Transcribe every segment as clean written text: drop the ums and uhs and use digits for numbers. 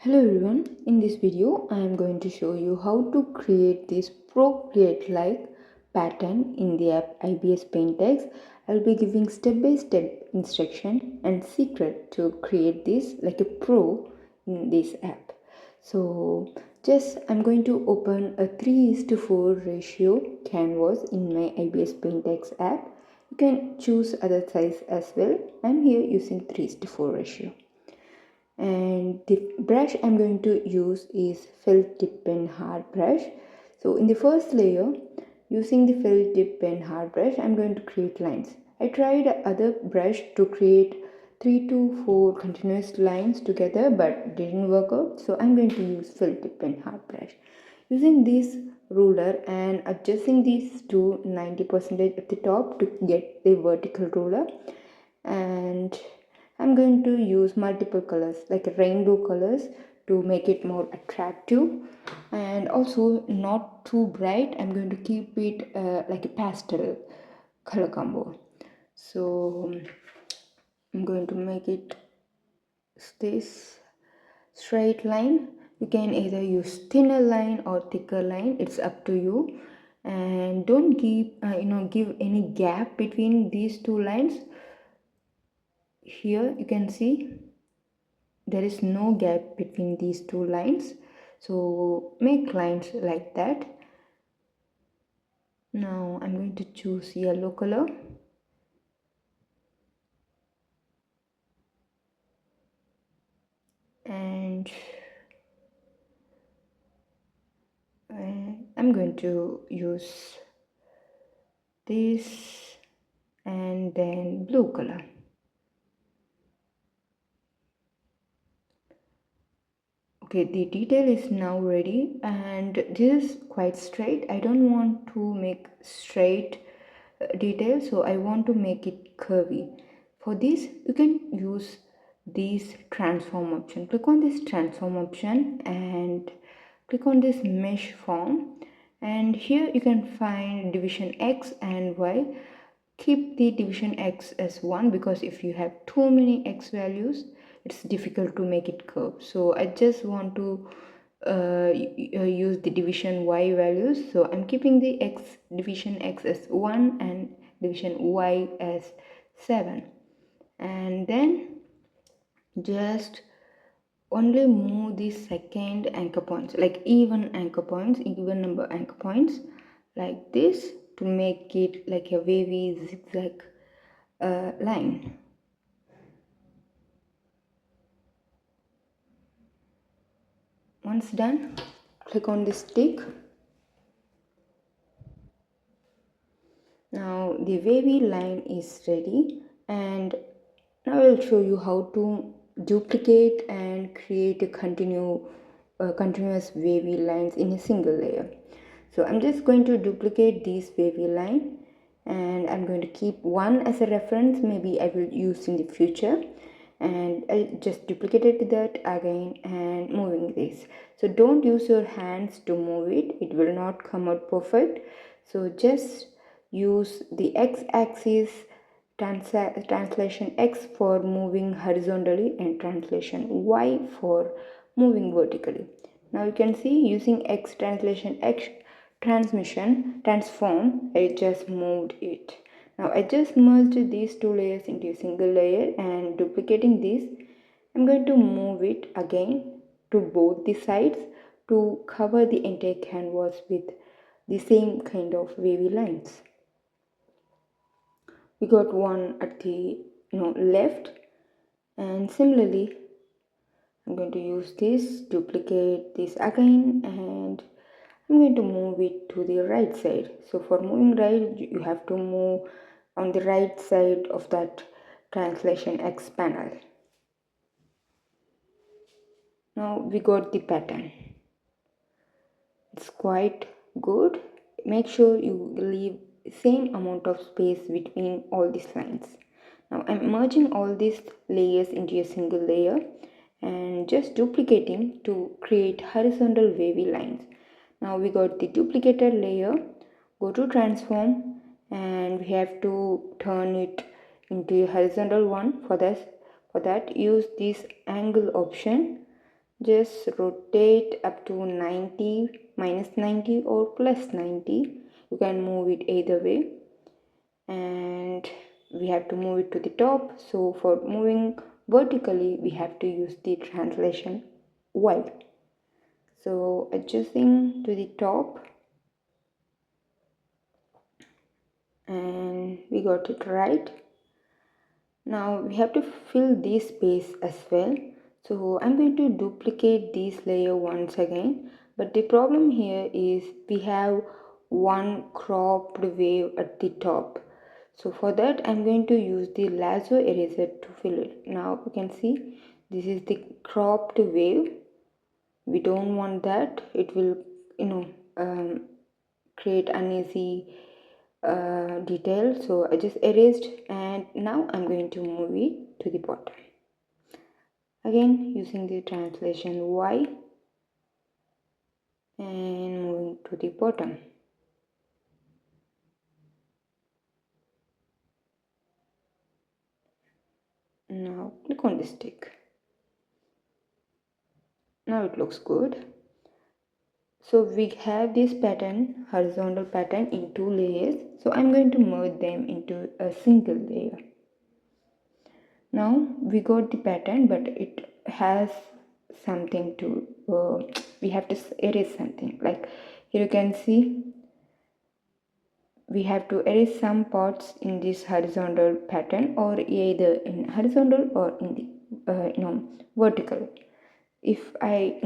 Hello everyone, in this video I am going to show you how to create this Procreate like pattern in the app IBIS Paint X. I will be giving step-by-step instruction and secret to create this like a pro in this app. So just I'm going to open a 3:4 ratio canvas in my IBIS Paint X app. You can choose other size as well. I'm here using 3:4 ratio. And the brush I'm going to use is felt tip pen hard brush. So in the first layer, using the felt tip pen hard brush, I'm going to create lines. I tried other brush to create 3 to 4 continuous lines together, but didn't work out. So I'm going to use felt tip pen hard brush. Using this ruler and adjusting these to 90% at the top to get the vertical ruler, and I'm going to use multiple colors like rainbow colors to make it more attractive and also not too bright. I'm going to keep it like a pastel color combo. So I'm going to make it this straight line. You can either use thinner line or thicker line, it's up to you. And don't give any gap between these two lines. Here you can see there is no gap between these two lines, so make lines like that. Now I'm going to choose yellow color and I'm going to use this and then blue color. Okay, the detail is now ready and this is quite straight. I don't want to make straight detail, so I want to make it curvy. For this you can use this transform option. Click on this transform option and click on this mesh form, and here you can find division X and Y. Keep the division X as 1 because if you have too many X values it's difficult to make it curve. So I just want to use the division Y values, so I'm keeping the division X as 1 and division Y as 7, and then just only move the second anchor points like even number anchor points like this to make it like a wavy zigzag line. Once done, click on this tick. Now the wavy line is ready, and now I'll show you how to duplicate and create a continuous wavy lines in a single layer. So I'm just going to duplicate this wavy line and I'm going to keep one as a reference, maybe I will use in the future, and I just duplicated that again and moving this. So don't use your hands to move it, it will not come out perfect. So just use the x-axis translation X for moving horizontally and translation Y for moving vertically. Now you can see using X translation X transform, I just moved it. Now I just merged these two layers into a single layer, and duplicating this I'm going to move it again to both the sides to cover the entire canvas with the same kind of wavy lines. We got one at the left, and similarly I'm going to use this, duplicate this again, and I'm going to move it to the right side. So for moving right you have to move on the right side of that translation X panel. Now we got the pattern. It's quite good. Make sure you leave same amount of space between all these lines. Now I'm merging all these layers into a single layer and just duplicating to create horizontal wavy lines. Now we got the duplicated layer, go to transform, and we have to turn it into a horizontal one. For that use this angle option Just rotate up to 90, minus 90 or plus 90. You can move it either way. And we have to move it to the top. So for moving vertically, we have to use the translation Y. So adjusting to the top, and we got it right. Now we have to fill this space as well. So I'm going to duplicate this layer once again, but the problem here is we have one cropped wave at the top. So for that I'm going to use the lasso eraser to fill it. Now you can see this is the cropped wave. We don't want that. It will create uneasy detail. So I just erased, and now I'm going to move it to the bottom. Again using the translation Y and moving to the bottom. Now click on the stick. Now it looks good. So we have this pattern, horizontal pattern, in two layers. So I'm going to merge them into a single layer. Now we got the pattern, but it has something to we have to erase something. Like here you can see we have to erase some parts in this horizontal pattern, or either in horizontal or in the vertical. If I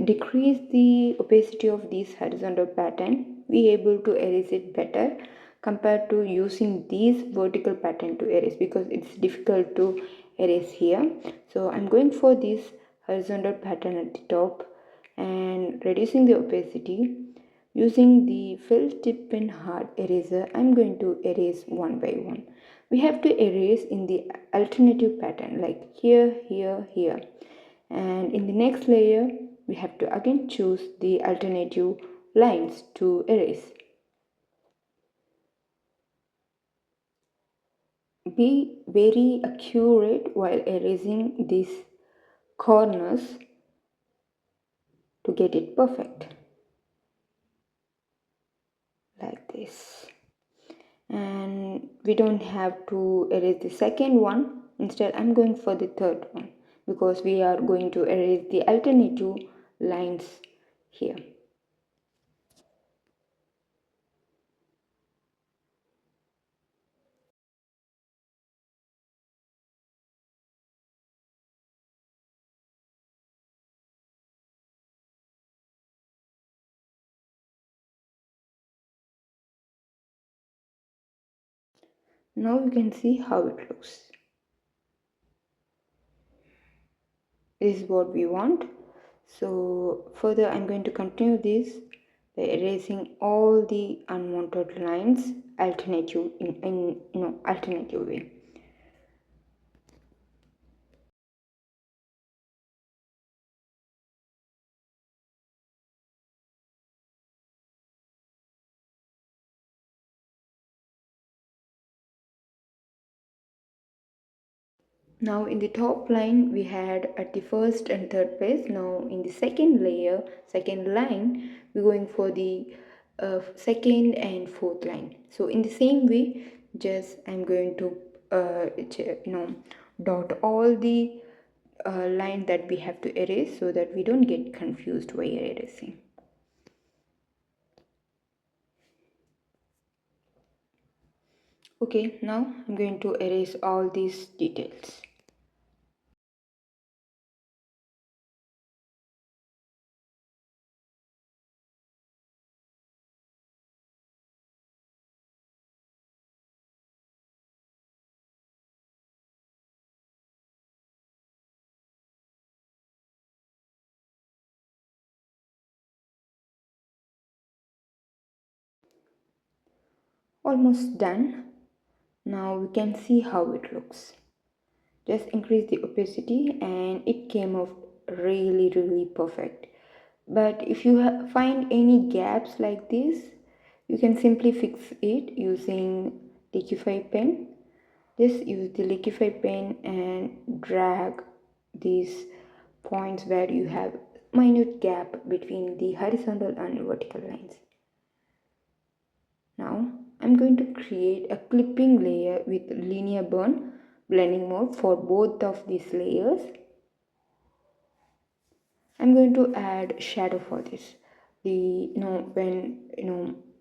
decrease the opacity of this horizontal pattern, we able to erase it better compared to using this vertical pattern to erase, because it's difficult to erase here. So I'm going for this horizontal pattern at the top and reducing the opacity. Using the fill tip pen hard eraser, I'm going to erase one by one. We have to erase in the alternative pattern, like here, here, here. And in the next layer, we have to again choose the alternative lines to erase. Be very accurate while erasing these corners to get it perfect. Like this. And we don't have to erase the second one. Instead, I'm going for the third one, because we are going to erase the alternative lines here. Now you can see how it looks. This is what we want. So further I'm going to continue this by erasing all the unwanted lines alternative in alternative way. Now in the top line we had at the first and third place. Now in the second layer, second line, we're going for the second and fourth line. So in the same way, just I'm going to dot all the line that we have to erase, so that we don't get confused while erasing. Okay, now I'm going to erase all these details. Almost done. Now we can see how it looks. Just increase the opacity and it came out really perfect. But if you find any gaps like this, you can simply fix it using liquify pen. Just use the liquify pen and drag these points where you have minute gap between the horizontal and vertical lines. Now I'm going to create a clipping layer with linear burn blending mode for both of these layers. I'm going to add shadow for this.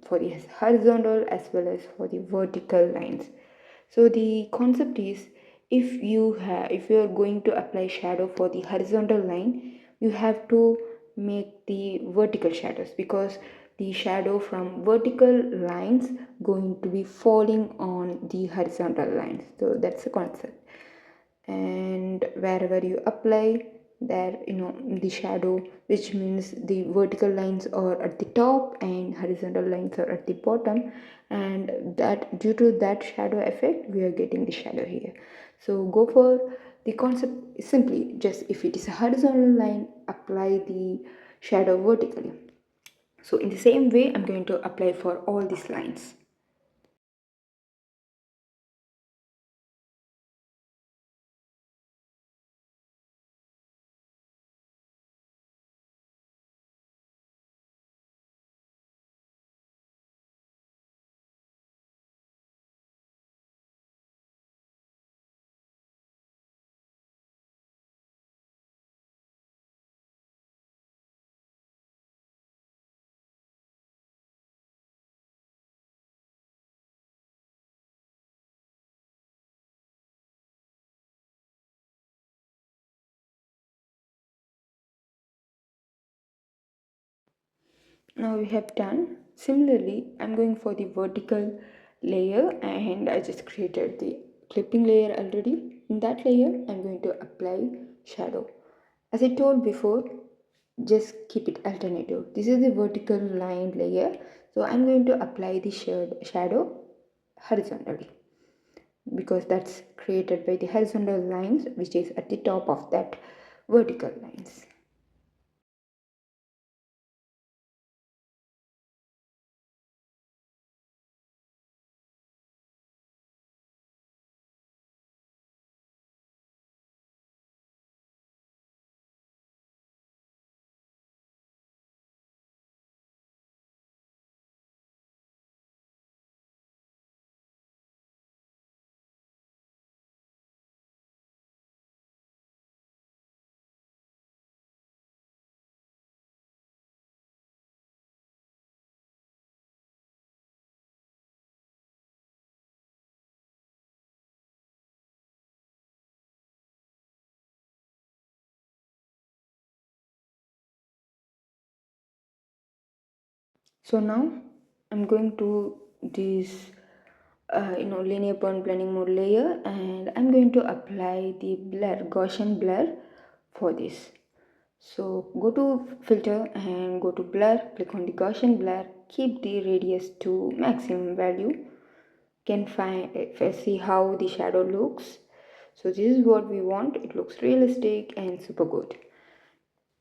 For the horizontal as well as for the vertical lines. So the concept is, if you are going to apply shadow for the horizontal line, you have to make the vertical shadows, because the shadow from vertical lines going to be falling on the horizontal lines. So that's the concept. And wherever you apply there, the shadow, which means the vertical lines are at the top and horizontal lines are at the bottom, and that due to that shadow effect we are getting the shadow here. So go for the concept simply just, if it is a horizontal line, apply the shadow vertically. So in the same way I'm going to apply for all these lines. Now we have done. Similarly, I'm going for the vertical layer, and I just created the clipping layer already. In that layer, I'm going to apply shadow. As I told before, just keep it alternative. This is the vertical line layer, so I'm going to apply the shadow horizontally, because that's created by the horizontal lines which is at the top of that vertical lines. So now I'm going to this linear point blending mode layer, and I'm going to apply the blur, Gaussian blur for this. So go to filter and go to blur, click on the Gaussian blur, keep the radius to maximum value. Can find, see how the shadow looks. So this is what we want. It looks realistic and super good.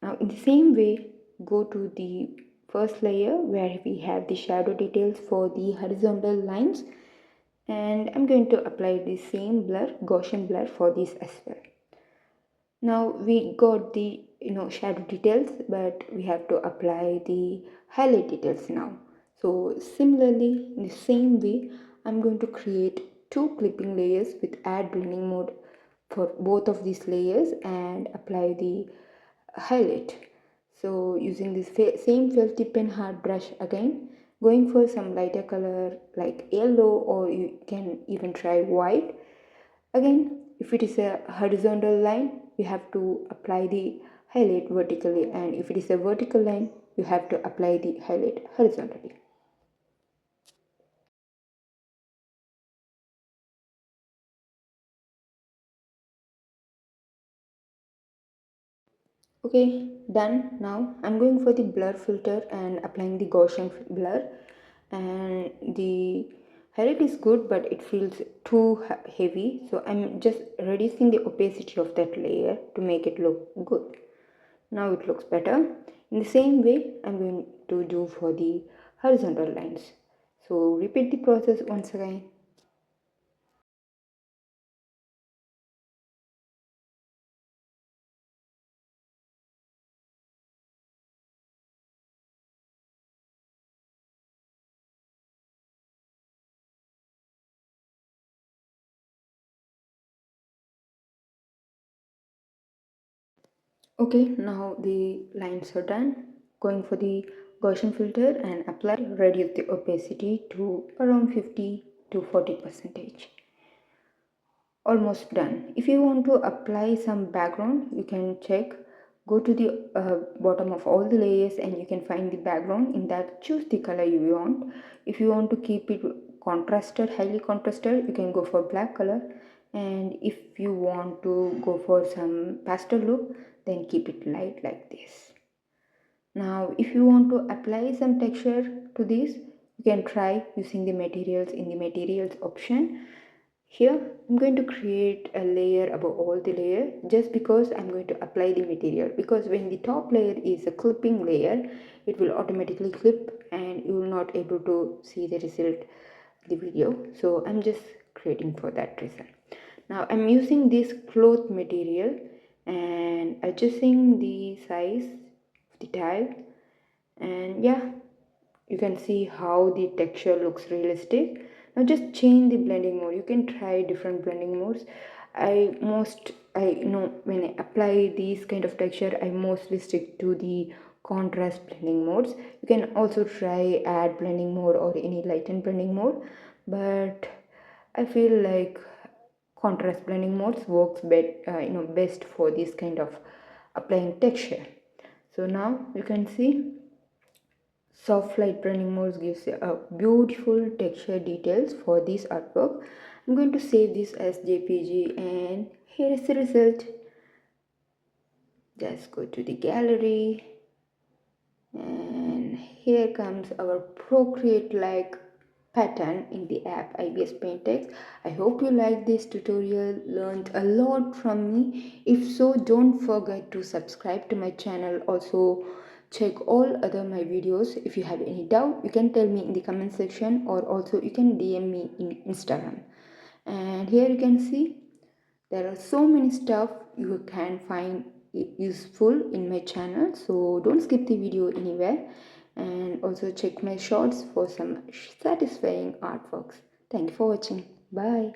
Now in the same way, go to the first layer where we have the shadow details for the horizontal lines, and I'm going to apply the same blur, Gaussian blur, for this as well. Now we got the shadow details, but we have to apply the highlight details now. So similarly, in the same way, I'm going to create two clipping layers with add blending mode for both of these layers and apply the highlight. So using this same felt tip and hard brush again, going for some lighter color like yellow, or you can even try white. Again, if it is a horizontal line, you have to apply the highlight vertically, and if it is a vertical line, you have to apply the highlight horizontally. Okay, done. Now I'm going for the blur filter and applying the Gaussian blur, and the highlight is good but it feels too heavy, so I'm just reducing the opacity of that layer to make it look good. Now it looks better. In the same way I'm going to do for the horizontal lines. So repeat the process once again. Okay, now the lines are done. Going for the Gaussian filter and apply, reduce the opacity to around 50 to 40 percentage. Almost done. If you want to apply some background, you can check, go to the bottom of all the layers and you can find the background. In that, choose the color you want. If you want to keep it contrasted, highly contrasted, you can go for black color, and if you want to go for some pastel look, then keep it light like this. Now if you want to apply some texture to this, you can try using the materials in the materials option. Here I'm going to create a layer above all the layer, just because I'm going to apply the material, because when the top layer is a clipping layer, it will automatically clip and you will not able to see the result of the video. So I'm just creating for that reason. Now I'm using this cloth material and adjusting the size of the tile, and yeah, you can see how the texture looks realistic. Now just change the blending mode. You can try different blending modes. When I apply these kind of texture, I mostly stick to the contrast blending modes. You can also try add blending mode or any lighten blending mode, but I feel like contrast blending modes works best for this kind of applying texture. So now you can see soft light blending modes gives you a beautiful texture details for this artwork. I'm going to save this as JPG, and here is the result. Just go to the gallery, and here comes our Procreate like pattern in the app IBIS Paint X. I hope you liked this tutorial, learned a lot from me. If so, don't forget to subscribe to my channel. Also check all other my videos. If you have any doubt, you can tell me in the comment section, or also you can DM me in Instagram. And here you can see there are so many stuff you can find useful in my channel, so don't skip the video anywhere, and also check my shorts for some satisfying artworks. Thank you for watching. Bye.